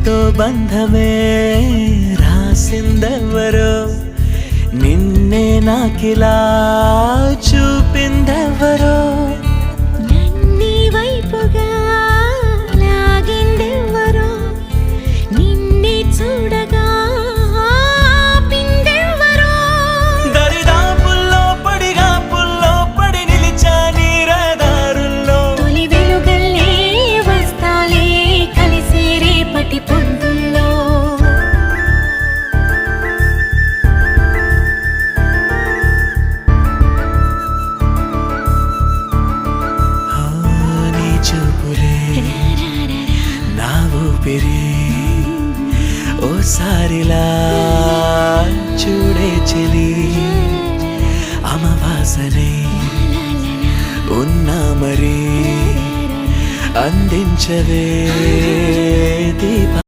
నాతో బంధమే రాసిందెవరో నిన్నే నాకిలా చూపిందెవరో నన్ని వైపుగా లాగిందెవరో నిన్నే చూడగా ఆపిందెవరో దరిదాపుల్లో పడిగాపుల్లో పడి నిలిచా నీ రహదారుల్లో తొలి వెలుగల్లే వస్తాలే కలిసే రేపటి పొద్దుల్లో నీ చూపులే నా ఊపిరి ఓసారిలా చూడే చెలి అమవాసనే ఉన్నా మరి అందించవే దీప